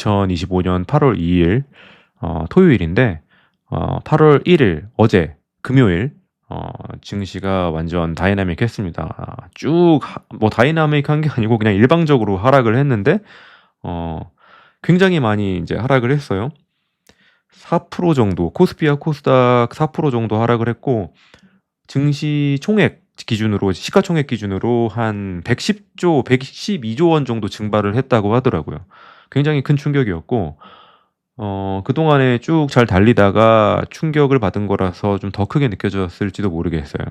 2025년 8월 2일 토요일인데 8월 1일 어제 금요일 증시가 완전 다이나믹했습니다. 쭉 뭐 다이나믹한 게 아니고 그냥 일방적으로 하락을 했는데 굉장히 많이 이제 하락을 했어요. 4% 정도 코스피와 코스닥 4% 정도 하락을 했고 증시 총액 기준으로 시가총액 기준으로 한 110조, 112조 원 정도 증발을 했다고 하더라고요. 굉장히 큰 충격이었고 그동안에 쭉 잘 달리다가 충격을 받은 거라서 좀 더 크게 느껴졌을지도 모르겠어요.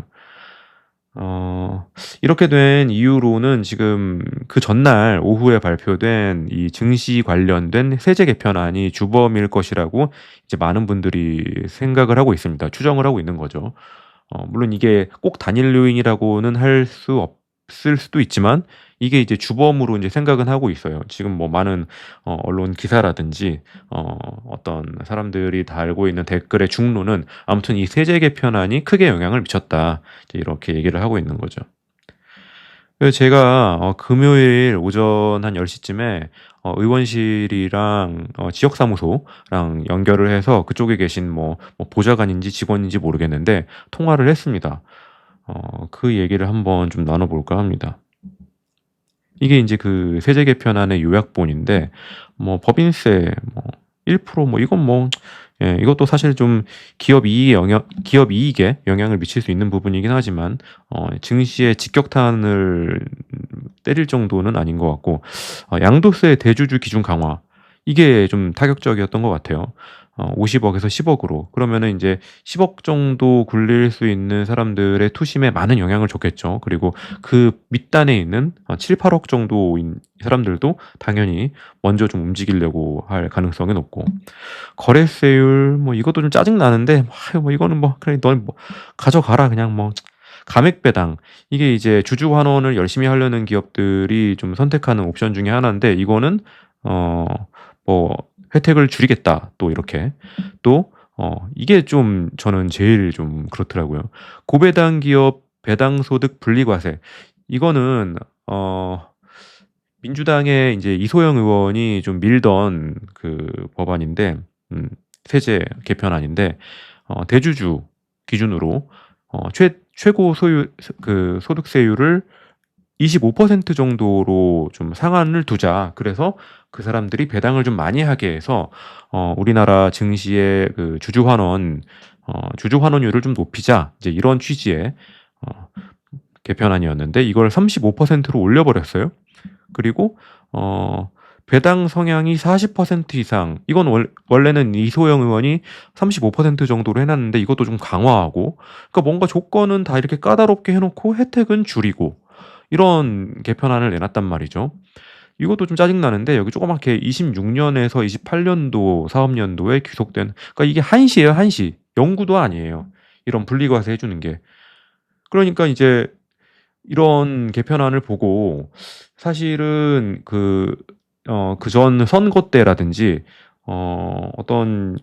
이렇게 된 이유로는 지금 그 전날 오후에 발표된 이 증시 관련된 세제 개편안이 주범일 것이라고 이제 많은 분들이 생각을 하고 있습니다. 추정을 하고 있는 거죠. 물론 이게 꼭 단일 요인이라고는 할 수 없을 수도 있지만 이게 이제 주범으로 이제 생각은 하고 있어요. 지금 뭐 많은 언론 기사라든지 어떤 사람들이 달고 있는 댓글의 중로는 아무튼 이 세제 개편안이 크게 영향을 미쳤다. 이제 이렇게 얘기를 하고 있는 거죠. 그래서 제가 금요일 오전 한 10시쯤에 의원실이랑 지역사무소랑 연결을 해서 그쪽에 계신 뭐 보좌관인지 직원인지 모르겠는데 통화를 했습니다. 그 얘기를 한번 좀 나눠볼까 합니다. 이게 이제 그 세제 개편안의 요약본인데 뭐 법인세 뭐 1% 이건 예, 이것도 사실 좀 기업 이익에 영향을 미칠 수 있는 부분이긴 하지만 증시에 직격탄을 때릴 정도는 아닌 것 같고 양도세 대주주 기준 강화 이게 좀 타격적이었던 것 같아요. 50억에서 10억으로 그러면은 이제 10억 정도 굴릴 수 있는 사람들의 투심에 많은 영향을 줬겠죠. 그리고 그 밑단에 있는 7, 8억 정도인 사람들도 당연히 먼저 좀 움직이려고 할 가능성이 높고 거래세율 뭐 이것도 좀 짜증 나는데 뭐 이거는 뭐 그래 넌 뭐 가져가라 그냥 뭐 감액 배당 이게 이제 주주 환원을 열심히 하려는 기업들이 좀 선택하는 옵션 중에 하나인데 이거는 뭐 혜택을 줄이겠다 또 이렇게 또 이게 좀 저는 제일 좀 그렇더라고요. 고배당 기업 배당 소득 분리과세 이거는 민주당의 이제 이소영 의원이 좀 밀던 그 법안인데 세제 개편안인데 대주주 기준으로 최고 소유 그 소득세율을 25% 정도로 좀 상한을 두자. 그래서 그 사람들이 배당을 좀 많이 하게 해서 우리나라 증시의 그 주주 환원율을 좀 높이자. 이제 이런 취지의 개편안이었는데 이걸 35%로 올려버렸어요. 그리고 배당 성향이 40% 이상 이건 원래는 이소영 의원이 35% 정도로 해놨는데 이것도 좀 강화하고 그러니까 뭔가 조건은 다 이렇게 까다롭게 해놓고 혜택은 줄이고 이런 개편안을 내놨단 말이죠. 이것도 좀 짜증나는데 여기 조그맣게 26년에서 28년도 사업연도에 귀속된 그러니까 이게 한시예요, 한시. 영구도 아니에요. 이런 분리과세 해주는 게. 그러니까 이제 이런 개편안을 보고 사실은 그전 선거 때라든지 어떤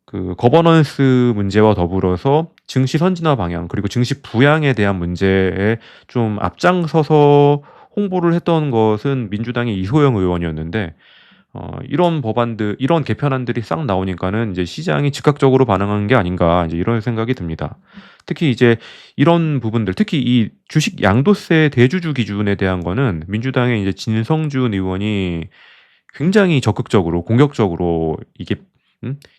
그 거버넌스 문제와 더불어서 증시 선진화 방향 그리고 증시 부양에 대한 문제에 좀 앞장서서 홍보를 했던 것은 민주당의 이소영 의원이었는데 이런 개편안들이 싹 나오니까는 이제 시장이 즉각적으로 반응한 게 아닌가 이제 이런 생각이 듭니다. 특히 이제 이런 부분들, 특히 이 주식 양도세 대주주 기준에 대한 거는 민주당의 이제 진성준 의원이 굉장히 적극적으로 공격적으로 이게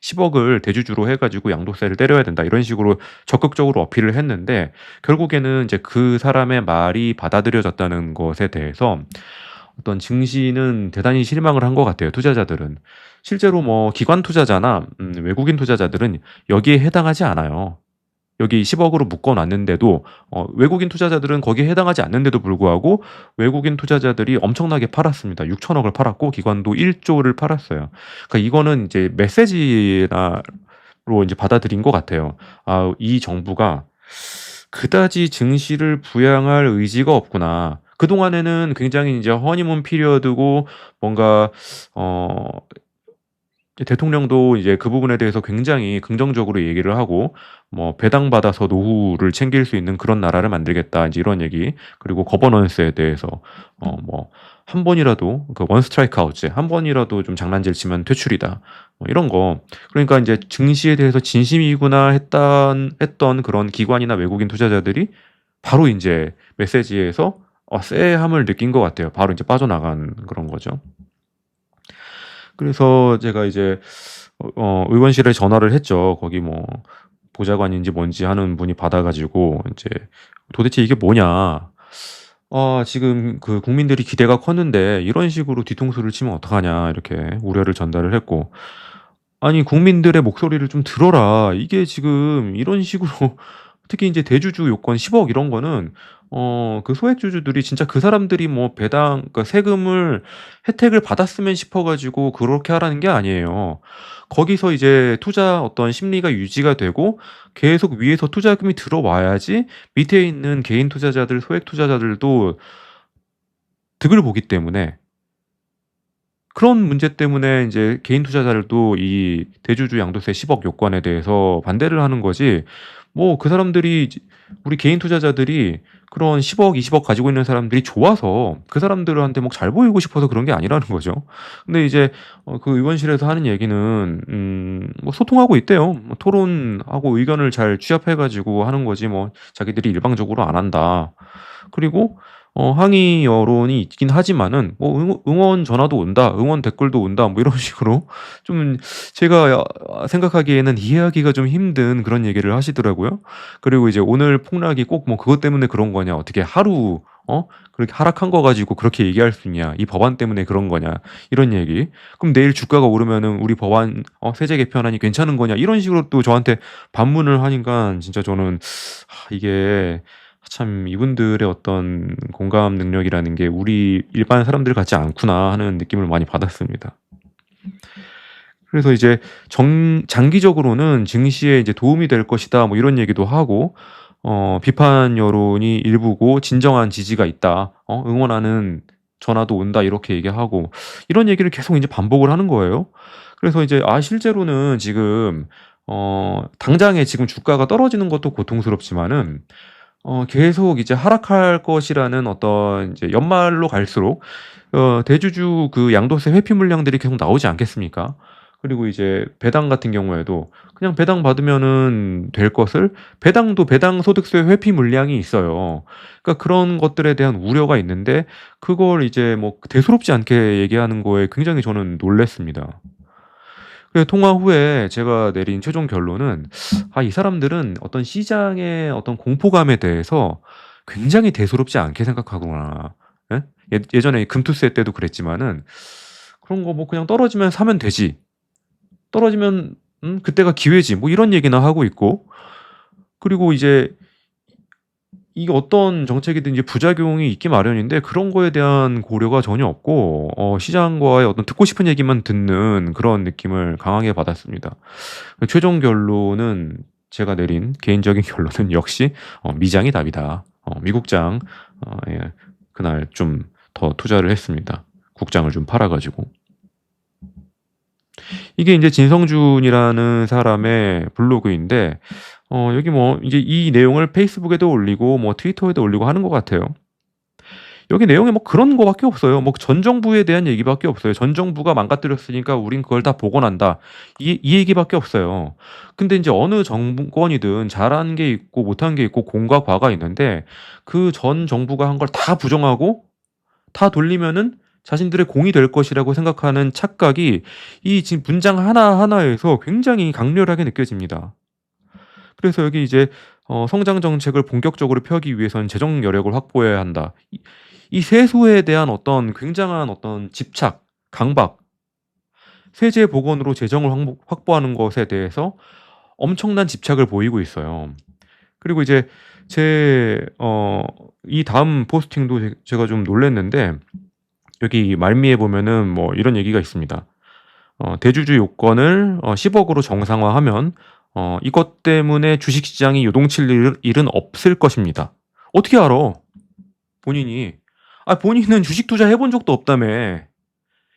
10억을 대주주로 해가지고 양도세를 때려야 된다 이런 식으로 적극적으로 어필을 했는데 결국에는 이제 그 사람의 말이 받아들여졌다는 것에 대해서 어떤 증시는 대단히 실망을 한 것 같아요. 투자자들은 실제로 뭐 기관 투자자나 외국인 투자자들은 여기에 해당하지 않아요. 여기 10억으로 묶어놨는데도 외국인 투자자들은 거기에 해당하지 않는데도 불구하고 외국인 투자자들이 엄청나게 팔았습니다. 6천억을 팔았고 기관도 1조를 팔았어요. 그러니까 이거는 이제 메시지로 이제 받아들인 것 같아요. 이 정부가 그다지 증시를 부양할 의지가 없구나. 그동안에는 굉장히 이제 허니문 피리어드고 뭔가 대통령도 이제 그 부분에 대해서 굉장히 긍정적으로 얘기를 하고 뭐 배당받아서 노후를 챙길 수 있는 그런 나라를 만들겠다 이제 이런 얘기 그리고 거버넌스에 대해서 뭐 한 번이라도 그 원 스트라이크 아웃제 한 번이라도 좀 장난질 치면 퇴출이다. 뭐 이런 거. 그러니까 인제 증시에 대해서 진심이구나 했던 그런 기관이나 외국인 투자자들이 바로 인제 메시지에서 쎄함을 느낀 것 같아요. 바로 인제 빠져나간 그런 거죠. 그래서 제가 이제 의원실에 전화를 했죠. 거기 뭐 보좌관인지 뭔지 하는 분이 받아 가지고 인제 "도대체 이게 뭐냐. 지금 그 국민들이 기대가 컸는데 이런 식으로 뒤통수를 치면 어떡하냐." 이렇게 우려를 전달을 했고, "아니 국민들의 목소리를 좀 들어라. 이게 지금 이런 식으로" 특히 인제 대주주 요건 10억 이런 거는 그 소액주주들이 진짜 그 사람들이 뭐 배당 그러니까 세금을 혜택을 받았으면 싶어 가지고 그렇게 하라는 게 아니에요. 거기서 이제 투자 어떤 심리가 유지가 되고 계속 위에서 투자금이 들어와야지 밑에 있는 개인 투자자들, 소액 투자자들도 득을 보기 때문에, 그런 문제 때문에 인제 개인 투자자들도 이 대주주 양도세 10억 요건에 대해서 반대를 하는 거지, 뭐 그 사람들이 이제 우리 개인 투자자들이 그런 10억, 20억 가지고 있는 사람들이 좋아서 그 사람들한테 뭐 잘 보이고 싶어서 그런 게 아니라는 거죠. 근데 이제 그 의원실에서 하는 얘기는 뭐 소통하고 있대요. 뭐 토론하고 의견을 잘 취합해 가지고 하는 거지 뭐 자기들이 일방적으로 안 한다. 그리고 항의 여론이 있긴 하지만은 뭐 응원 전화도 온다, 응원 댓글도 온다 뭐 이런 식으로 좀 제가 생각하기에는 이해하기가 좀 힘든 그런 얘기를 하시더라고요. 그리고 이제 "오늘 폭락이 꼭 뭐 그것 때문에 그런 거냐. 어떻게 하루 그렇게 하락한 거 가지고 그렇게 얘기할 수 있냐. 이 법안 때문에 그런 거냐." 이런 얘기. "그럼 내일 주가가 오르면은 우리 법안 세제 개편안이 괜찮은 거냐." 이런 식으로 또 저한테 반문을 하니깐 진짜 저는 이게 참 '이분들의 어떤 공감 능력이라는 게 우리 일반 사람들 같지 않구나.' 하는 느낌을 많이 받았습니다. 그래서 이제 장기적으로는 증시에 이제 "도움이 될 것이다." 뭐 이런 얘기도 하고, 비판 여론이 일부고 "진정한 지지가 있다. 응원하는 전화도 온다." 이렇게 얘기하고, 이런 얘기를 계속 인제 반복을 하는 거예요. 그래서 이제 실제로는 지금 당장에 지금 주가가 떨어지는 것도 고통스럽지만은 계속 이제 하락할 것이라는 어떤 이제 연말로 갈수록 대주주 그 양도세 회피 물량들이 계속 나오지 않겠습니까? 그리고 이제 배당 같은 경우에도 그냥 배당 받으면은 될 것을, 배당도 배당 소득세 회피 물량이 있어요. 그러니까 그런 것들에 대한 우려가 있는데 그걸 이제 뭐 대수롭지 않게 얘기하는 거에 굉장히 저는 놀랐습니다. 그 통화 후에 제가 내린 최종 결론은 이 사람들은 어떤 시장의 어떤 공포감에 대해서 굉장히 대수롭지 않게 생각하구나. 예? 예전에 금투세 때도 그랬지만은 그런 거 뭐 그냥 떨어지면 사면 되지. 떨어지면 그때가 기회지. 뭐 이런 얘기나 하고 있고, 그리고 이제 이게 어떤 정책이든지 부작용이 있기 마련인데 그런 거에 대한 고려가 전혀 없고 시장과의 어떤 듣고 싶은 얘기만 듣는 그런 느낌을 강하게 받았습니다. 최종 결론은, 제가 내린 개인적인 결론은 역시 미장이 답이다. 미국장 예, 그날 좀 더 투자를 했습니다. 국장을 좀 팔아 가지고. 이게 인제 진성준이라는 사람의 블로그인데 여기 뭐 이제 이 내용을 페이스북에도 올리고 뭐 트위터에도 올리고 하는 것 같아요. 여기 내용에 뭐 그런 거밖에 없어요. 뭐 전 정부에 대한 얘기밖에 없어요. "전 정부가 망가뜨렸으니까 우린 그걸 다 복원한다." 이 얘기밖에 없어요. 근데 인제 어느 정권이든 잘한 게 있고 못한 게 있고 공과 과가 있는데, 그 전 정부가 한 걸 다 부정하고 다 돌리면은 자신들의 공이 될 것이라고 생각하는 착각이 이 지금 문장 하나하나에서 굉장히 강렬하게 느껴집니다. 그래서 여기 이제 "성장 정책을 본격적으로 펴기 위해서는 재정 여력을 확보해야 한다." 이 세수에 대한 어떤 굉장한 어떤 집착, 강박, 세제 복원으로 재정을 확보하는 것에 대해서 엄청난 집착을 보이고 있어요. 그리고 이제 제 이 다음 포스팅도 제가 좀 놀랐는데, 여기 말미에 보면은 뭐 이런 얘기가 있습니다. "대주주 요건을 10억 억으로 정상화하면 이것 때문에 주식시장이 요동칠 일은 없을 것입니다." 어떻게 알아? 본인이. 본인은 주식 투자 해본 적도 없다며.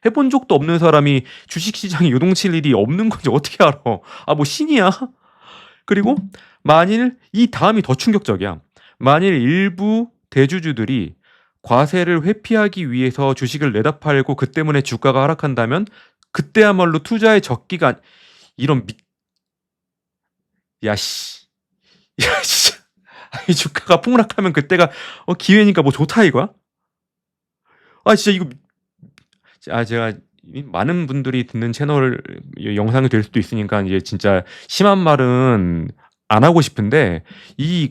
해본 적도 없는 사람이 주식시장이 요동칠 일이 없는 건지 어떻게 알아? 뭐 신이야? 그리고 만일 이 다음이 더 충격적이야. 만일 일부 대주주들이 과세를 회피하기 위해서 주식을 내다 팔고 그 때문에 주가가 하락한다면 그때야말로 투자의 적기가 이런 미 야 씨. 야 진짜. 아니 주가가 폭락하면 그때가 기회니까 뭐 좋다 이거야? 아 진짜 이거 제가 이 많은 분들이 듣는 채널 영상이 될 수도 있으니까 이제 진짜 심한 말은 안 하고 싶은데 이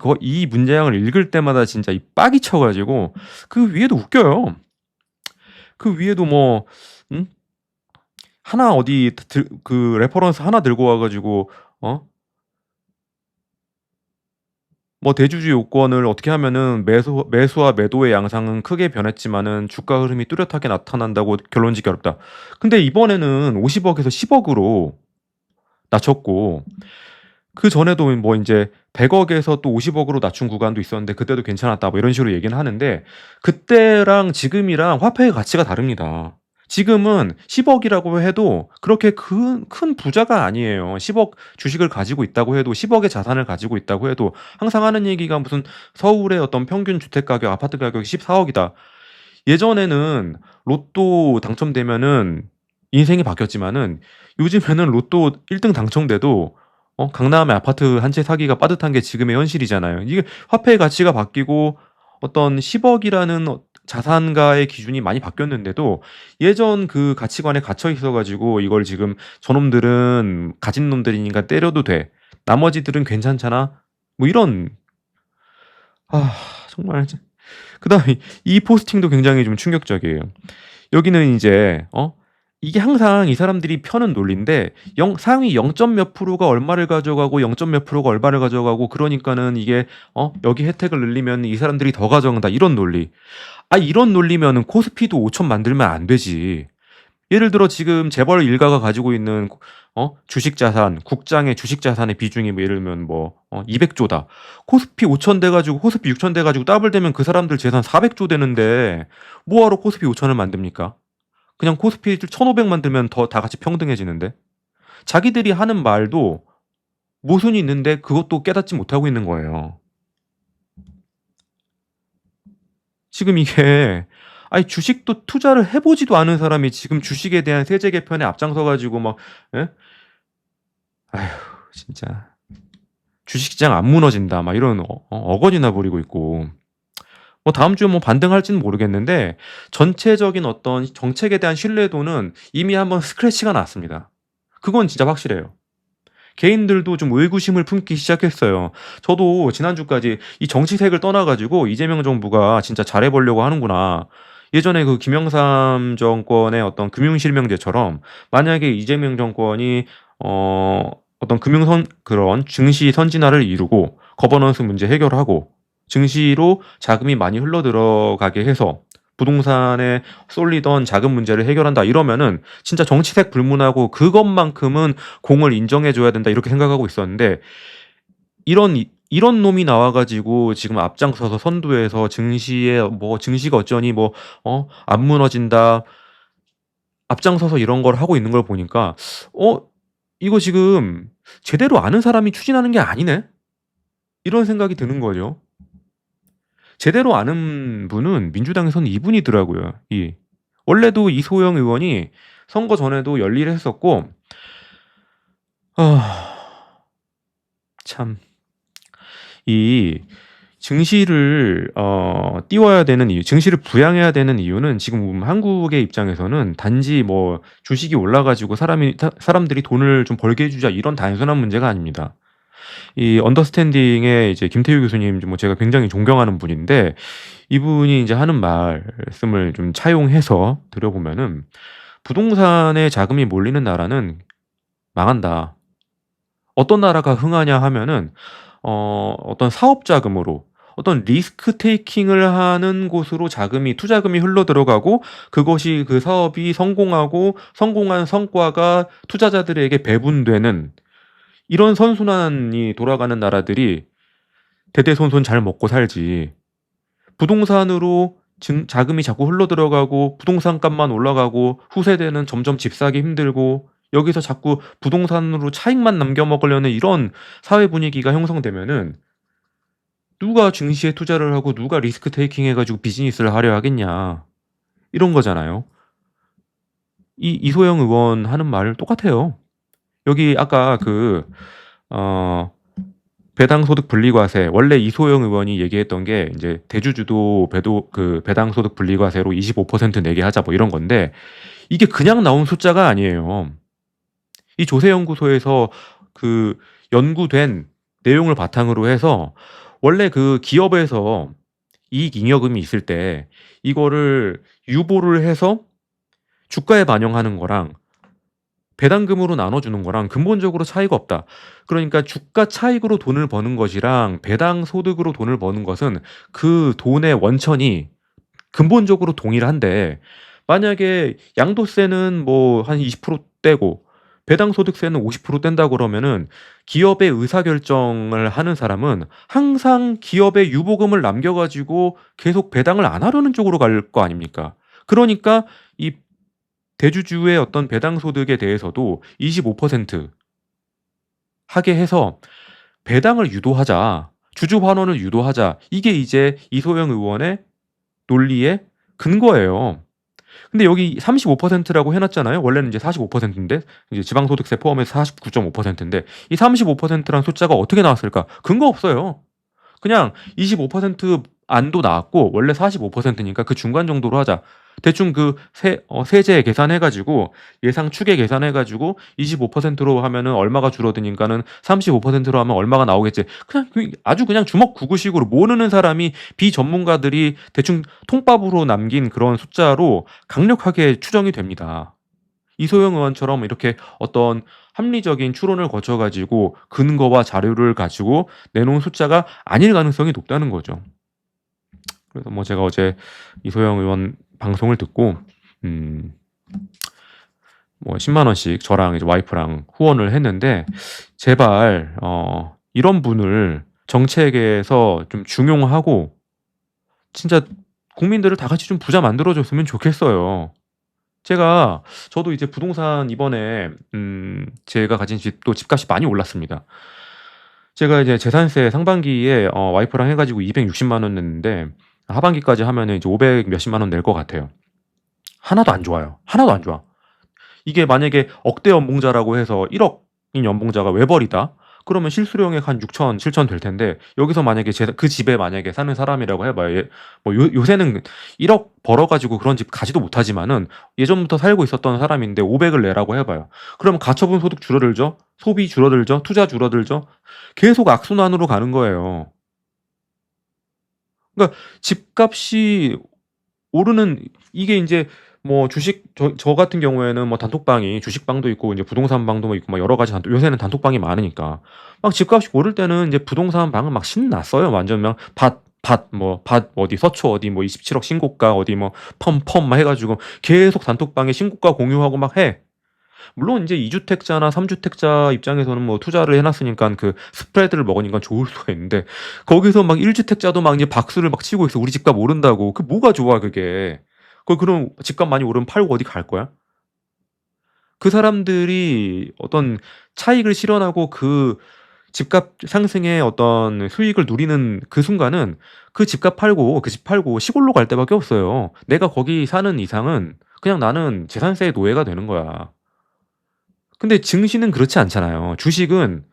문장을 읽을 때마다 진짜 이 빡이 쳐 가지고 그 위에도 웃겨요. 그 위에도 뭐 음 하나 어디 그 레퍼런스 하나 들고 와 가지고 어 뭐 대주주 요건을 어떻게 하면은 매수와 매도의 양상은 크게 변했지만은 주가 흐름이 뚜렷하게 나타난다고 결론 짓기 어렵다. 근데 이번에는 50억 에서 10억 으로 낮췄고 그전에도 뭐 인제 100억 에서 또 50억 으로 낮춘 구간도 있었는데 그때도 괜찮았다 뭐 이런 식으로 얘기는 하는데 그때랑 지금이랑 화폐의 가치가 다릅니다. 지금은 10억 이라고 해도 그렇게 큰 부자가 아니에요. 10억 주식을 가지고 있다고 해도 10억의 자산을 가지고 있다고 해도 항상 하는 얘기가 무슨 서울의 어떤 평균 주택 가격 아파트 가격이 14억 이다. 예전에는 로또 당첨되면은 인생이 바뀌었지만은 요즘에는 로또 1등 당첨돼도 강남에 아파트 한 채 사기가 빠듯한 게 지금의 현실이잖아요. 이게 화폐의 가치가 바뀌고 어떤 10억 이라는 자산가의 기준이 많이 바뀌었는데도 예전 그 가치관에 갇혀 있어 가지고 이걸 지금 '저놈들은 가진 놈들이니까 때려도 돼. 나머지들은 괜찮잖아.' 뭐 이런 정말 그다음에 이 포스팅도 굉장히 좀 충격적이에요. 여기는 이제 이게 항상 이 사람들이 펴는 논리인데 상위 0. 몇 프로가 얼마를 가져가고 0. 몇 프로가 얼마를 가져가고 그러니까는 이게 여기 혜택을 늘리면 이 사람들이 더 가져간다 이런 논리. 이런 논리면은 코스피도 5천 만들면 안 되지. 예를 들어 지금 재벌 일가가 가지고 있는 주식 자산, 국장의 주식 자산의 비중이 뭐 예를 들면 뭐 200조다. 코스피 5천 돼 가지고 코스피 6천 돼 가지고 더블되면 그 사람들 재산 400조 되는데 뭐 하러 코스피 5천을 만듭니까? 그냥 코스피 1,500 만들면 더 다 같이 평등해지는데. 자기들이 하는 말도 모순이 있는데 그것도 깨닫지 못하고 있는 거예요. 지금 이게 주식도 투자를 해 보지도 않은 사람이 지금 주식에 대한 세제 개편에 앞장서 가지고 막 예? 아휴 진짜 "주식시장 안 무너진다." 막 이런 어거지나 부리고 있고 뭐 다음 주에 뭐 반등할지는 모르겠는데 전체적인 어떤 정책에 대한 신뢰도는 이미 한번 스크래치가 났습니다. 그건 진짜 확실해요. 개인들도 좀 의구심을 품기 시작했어요. 저도 지난주까지 이 정치색을 떠나 가지고 '이재명 정부가 진짜 잘해 보려고 하는구나.' 예전에 그 김영삼 정권의 어떤 금융실명제처럼 만약에 이재명 정권이 어떤 그런 증시 선진화를 이루고 거버넌스 문제 해결하고 증시로 자금이 많이 흘러들어가게 해서 부동산에 쏠리던 자금 문제를 해결한다 이러면은 진짜 정치색 불문하고 '그것만큼은 공을 인정해 줘야 된다.' 이렇게 생각하고 있었는데 이런 놈이 나와 가지고 지금 앞장서서 선두에서 증시에 뭐 "증시가 어쩌니." 뭐 "안 무너진다." 앞장서서 이런 걸 하고 있는 걸 보니까 '이거 지금 제대로 아는 사람이 추진하는 게 아니네.' 이런 생각이 드는 거죠. 제대로 아는 분은 민주당에서는 이분이더라고요. 원래도 이소영 의원이 선거 전에도 열일을 했었고 아 참 이 증시를 띄워야 되는 이유 증시를 부양해야 되는 이유는 지금 한국의 입장에서는 단지 뭐 주식이 올라 가지고 사람들이 돈을 좀 벌게 해 주자 이런 단순한 문제가 아닙니다. 이 언더스탠딩의 이제 김태우 교수님 뭐 제가 굉장히 존경하는 분인데 이분이 인제 하는 말씀을 좀 차용해서 들어보면은 "부동산에 자금이 몰리는 나라는 망한다." 어떤 나라가 흥하냐 하면은 어떤 사업 자금으로 어떤 리스크 테이킹을 하는 곳으로 투자금이 흘러 들어가고 그것이 그 사업이 성공하고 성공한 성과가 투자자들에게 배분되는 이런 선순환이 돌아가는 나라들이 대대손손 잘 먹고 살지. 부동산으로 자금이 자꾸 흘러 들어가고 부동산 값만 올라가고 후세대는 점점 집 사기 힘들고 여기서 자꾸 부동산으로 차익만 남겨 먹으려는 이런 사회 분위기가 형성되면은 누가 증시에 투자를 하고 누가 리스크 테이킹 해 가지고 비즈니스를 하려 하겠냐. 이런 거잖아요. 이소영 의원 하는 말 똑같아요. 여기 아까 어 배당 소득 분리과세 원래 이소영 의원이 얘기했던 게 인제 대주주도 배도 배당 소득 분리과세로 25% 내게 하자 뭐 이런 건데 이게 그냥 나온 숫자가 아니에요. 이 조세연구소에서 그 연구된 내용을 바탕으로 해서 원래 그 기업에서 이익 잉여금이 있을 때 이거를 유보를 해서 주가에 반영하는 거랑 배당금으로 나눠주는 거랑 근본적으로 차이가 없다. 그러니까 주가 차익으로 돈을 버는 것이랑 배당 소득으로 돈을 버는 것은 그 돈의 원천이 근본적으로 동일한데 만약에 양도세는 뭐 한 20% 떼고 배당 소득세는 50% 뗀다 그러면은 기업의 의사결정을 하는 사람은 항상 기업의 유보금을 남겨 가지고 계속 배당을 안 하려는 쪽으로 갈 거 아닙니까? 그러니까 이 대주주의 어떤 배당 소득에 대해서도 25% 하게 해서 배당을 유도하자. 주주 환원을 유도하자. 이게 이제 이소영 의원의 논리의 근거예요. 근데 여기 35%라고 해 놨잖아요. 원래는 이제 45%인데 이제 지방소득세 포함해서 49.5%인데 이 35%란 숫자가 어떻게 나왔을까? 근거 없어요. 그냥 25% 안도 나왔고 원래 45%니까 그 중간 정도로 하자. 대충 세제 계산해 가지고 예상 추계 계산해 가지고 25%로 하면은 얼마가 줄어드니까는 35%로 하면 얼마가 나오겠지. 그냥 아주 그냥 주먹 구구식으로 모르는 사람이 비전문가들이 대충 통밥으로 남긴 그런 숫자로 강력하게 추정이 됩니다. 이소영 의원처럼 이렇게 어떤 합리적인 추론을 거쳐 가지고 근거와 자료를 가지고 내놓은 숫자가 아닐 가능성이 높다는 거죠. 그래서 뭐 제가 어제 이소영 의원 방송을 듣고 음 뭐 10만 원씩 저랑 이제 와이프랑 후원을 했는데 제발 이런 분을 정책에서 좀 중용하고 진짜 국민들을 다 같이 좀 부자 만들어 줬으면 좋겠어요. 저도 이제 부동산 이번에 제가 가진 집도 집값이 많이 올랐습니다. 제가 이제 재산세 상반기에 와이프랑 해 가지고 260만 원 냈는데 하반기까지 하면은 이제 500 몇십만 원 낼 것 같아요. 하나도 안 좋아요. 하나도 안 좋아. 이게 만약에 억대 연봉자라고 해서 1억 인 연봉자가 외벌이다. 그러면 실수령액 한 6천, 7천 될 텐데 여기서 만약에 그 집에 만약에 사는 사람이라고 해 봐요. 뭐 요새는 1억 벌어 가지고 그런 집 가지도 못하지만은 예전부터 살고 있었던 사람인데 500을 내라고 해 봐요. 그러면 가처분 소득 줄어들죠. 소비 줄어들죠. 투자 줄어들죠. 계속 악순환으로 가는 거예요. 그러니까 집값이 오르는 이게 인제 뭐 주식 저 같은 경우에는 뭐 단톡방이 주식방도 있고 인제 부동산 방도 있고 막 여러 가지 요새는 단톡방이 많으니까 막 집값이 오를 때는 인제 부동산 방은 막 신났어요. 완전 막 밭 어디 서초 어디 뭐 27억 신고가 어디 뭐 펌 막 해 가지고 계속 단톡방에 신고가 공유하고 막 해. 물론 인제 2주택자나 3주택자 입장에서는 뭐 투자를 해 놨으니깐 그 스프레드를 먹으니까 좋을 수가 있는데 거기서 막 1주택자도 막 이제 박수를 막 치고 있어. "우리 집값 오른다."고. 그 뭐가 좋아 그게. 그럼 집값 많이 오르면 팔고 어디 갈 거야? 그 사람들이 어떤 차익을 실현하고 그 집값 상승의 어떤 수익을 누리는 그 순간은 그 집값 팔고 그 집 팔고 시골로 갈 데밖에 없어요. 내가 거기 사는 이상은 그냥 나는 재산세의 노예가 되는 거야. 근데 증시는 그렇지 않잖아요. 주식은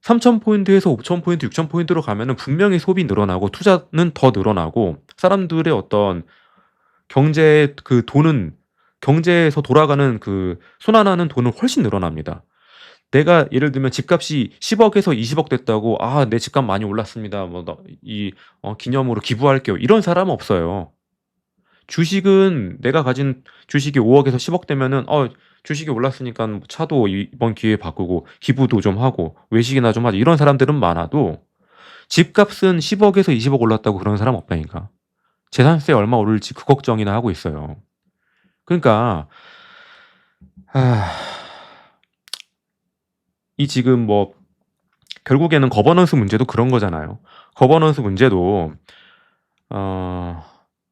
3,000 포인트에서 5,000 포인트, 6,000 포인트로 가면은 분명히 소비 늘어나고 투자는 더 늘어나고 사람들의 어떤 경제의 그 돈은 경제에서 돌아가는 그 순환하는 돈은 훨씬 늘어납니다. 내가 예를 들면 집값이 10억 에서 20억 됐다고 '아 내 집값 많이 올랐습니다. 뭐 나 기념으로 기부할게요.' 이런 사람은 없어요. 주식은 내가 가진 주식이 5억 에서 10억 되면은 주식이 올랐으니깐 뭐 차도 이번 기회에 바꾸고 기부도 좀 하고 외식이나 좀 하자 이런 사람들은 많아도 집값은 10억 에서 20억 올랐다고 그러는 사람 없다니까. 재산세 얼마 오를지 그 걱정이나 하고 있어요. 그러니까 아 이 지금 뭐 결국에는 거버넌스 문제도 그런 거잖아요. 거버넌스 문제도 어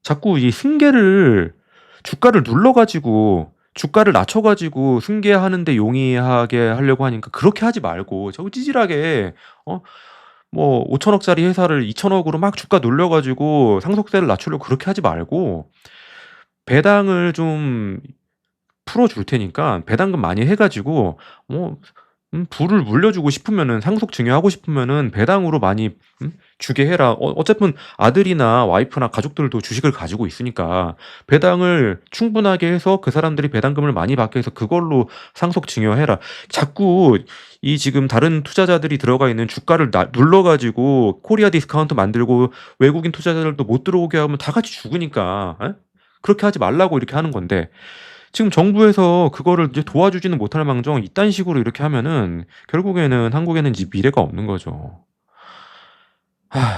자꾸 이 승계를 주가를 눌러 가지고 주가를 낮춰 가지고 승계하는 데 용이하게 하려고 하니까 그렇게 하지 말고 저 찌질하게 어 뭐 5천 억짜리 회사를 2천 억으로 막 주가 놀려 가지고 상속세를 낮추려고 그렇게 하지 말고 배당을 좀 풀어 줄 테니까 배당금 많이 해 가지고 뭐 부를 물려주고 싶으면은 상속 증여하고 싶으면은 배당으로 많이 주게 해라. 어차피 아들이나 와이프나 가족들도 주식을 가지고 있으니까 배당을 충분하게 해서 그 사람들이 배당금을 많이 받게 해서 그걸로 상속 증여해라. 자꾸 이 지금 다른 투자자들이 들어가 있는 주가를 눌러 가지고 코리아 디스카운트 만들고 외국인 투자자들도 못 들어오게 하면 다 같이 죽으니까 그렇게 하지 말라고 이렇게 하는 건데 지금 정부에서 그거를 이제 도와주지는 못할 망정 이딴 식으로 이렇게 하면은 결국에는 한국에는 이제 미래가 없는 거죠.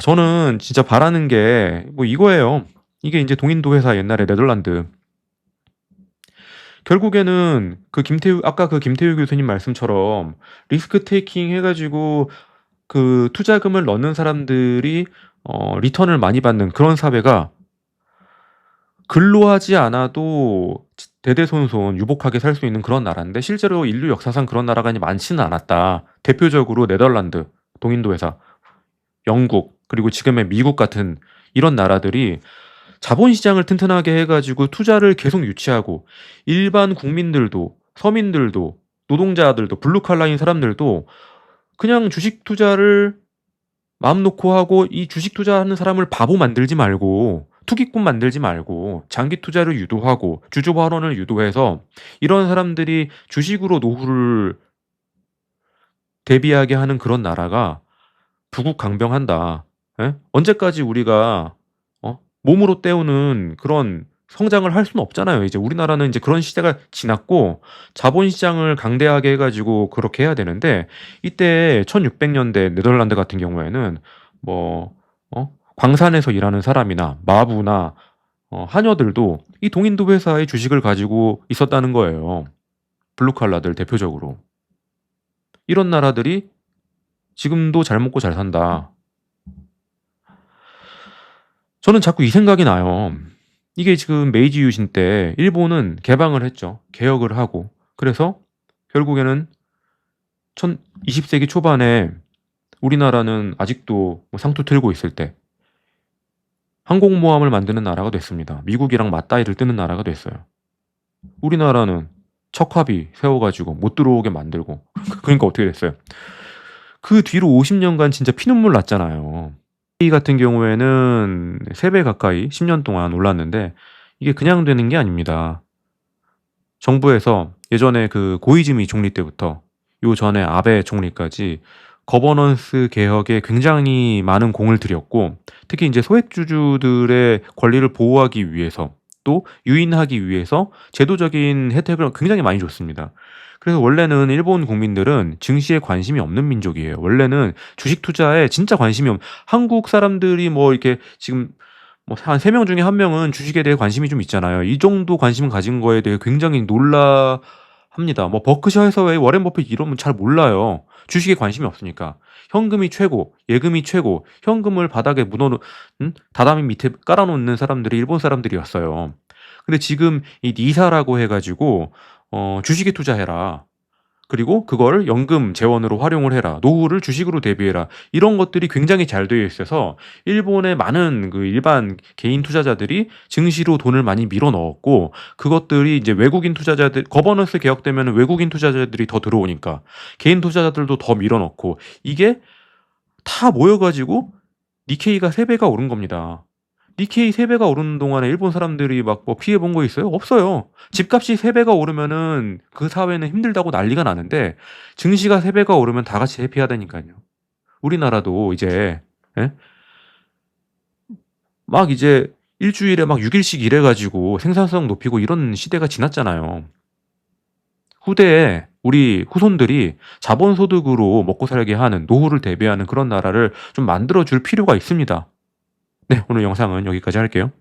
저는 진짜 바라는 게 뭐 이거예요. 이게 인제 동인도 회사 옛날에 네덜란드. 결국에는 그 김태우 교수님 말씀처럼 리스크 테이킹 해 가지고 그 투자금을 넣는 사람들이 리턴을 많이 받는 그런 사회가 근로하지 않아도 대대손손 유복하게 살 수 있는 그런 나라인데 실제로 인류 역사상 그런 나라가 많지는 않았다. 대표적으로 네덜란드, 동인도 회사, 영국, 그리고 지금의 미국 같은 이런 나라들이 자본시장을 튼튼하게 해 가지고 투자를 계속 유치하고 일반 국민들도 서민들도 노동자들도 블루 칼라인 사람들도 그냥 주식 투자를 마음 놓고 하고 이 주식 투자하는 사람을 바보 만들지 말고 투기꾼 만들지 말고 장기 투자를 유도하고 주주 환원을 유도해서 이런 사람들이 주식으로 노후를 대비하게 하는 그런 나라가 부국강병한다. 예? 언제까지 우리가 몸으로 때우는 그런 성장을 할 수는 없잖아요. 이제 우리나라는 이제 그런 시대가 지났고 자본시장을 강대하게 해 가지고 그렇게 해야 되는데 이때 1600년대 네덜란드 같은 경우에는 뭐 광산에서 일하는 사람이나 마부나 하녀들도 이 동인도 회사의 주식을 가지고 있었다는 거예요. 블루 칼라들 대표적으로. 이런 나라들이 지금도 잘 먹고 잘 산다. 저는 자꾸 이 생각이 나요. 이게 지금 메이지 유신 때 일본은 개방을 했죠. 개혁을 하고. 그래서 결국에는 20세기 초반에 우리나라는 아직도 뭐 상투 틀고 있을 때 항공모함을 만드는 나라가 됐습니다. 미국이랑 맞다이를 뜨는 나라가 됐어요. 우리나라는 척화비 세워가지고 못 들어오게 만들고 그러니까 어떻게 됐어요? 그 뒤로 50년간 진짜 피눈물 났잖아요. 이 같은 경우에는 3배 가까이 10년 동안 올랐는데 이게 그냥 되는 게 아닙니다. 정부에서 예전에 그 고이즈미 총리 때부터 요 전에 아베 총리까지 거버넌스 개혁에 굉장히 많은 공을 들였고 특히 인제 소액주주들의 권리를 보호하기 위해서 또 유인하기 위해서 제도적인 혜택을 굉장히 많이 줬습니다. 그래서 원래는 일본 국민들은 증시에 관심이 없는 민족이에요. 원래는 주식 투자에 진짜 관심이 한국 사람들이 뭐 이렇게 지금 뭐 한 3명 중에 1 명은 주식에 대해 관심이 좀 있잖아요. 이 정도 관심 가진 거에 대해 굉장히 놀라합니다. 뭐 버크셔 해서웨이, 워렌 버핏 이러면 잘 몰라요. 주식에 관심이 없으니까. 현금이 최고, 예금이 최고, 현금을 바닥에 다다미 밑에 깔아 놓는 사람들이 일본 사람들이었어요. 근데 지금 이 니사라고 해 가지고 주식에 투자해라. 그리고 그거를 연금 재원으로 활용을 해라. 노후를 주식으로 대비해라. 이런 것들이 굉장히 잘 되어 있어서 일본의 많은 그 일반 개인 투자자들이 증시로 돈을 많이 밀어 넣었고 그것들이 이제 외국인 투자자들 거버넌스 개혁되면 외국인 투자자들이 더 들어오니까 개인 투자자들도 더 밀어 넣고 이게 다 모여 가지고 니케이가 3배가 오른 겁니다. 니케이 3배가 오르는 동안에 일본 사람들이 막 뭐 피해 본 거 있어요? 없어요. 집값이 3배가 오르면은 그 사회는 힘들다고 난리가 나는데 증시가 3배가 오르면 다 같이 해피하다니까요. 우리나라도 이제 예? 막 이제 일주일에 막 6 일씩 일해 가지고 생산성 높이고 이런 시대가 지났잖아요. 후대에 우리 후손들이 자본소득으로 먹고 살게 하는 노후를 대비하는 그런 나라를 좀 만들어 줄 필요가 있습니다. 네, 오늘 영상은 여기까지 할게요.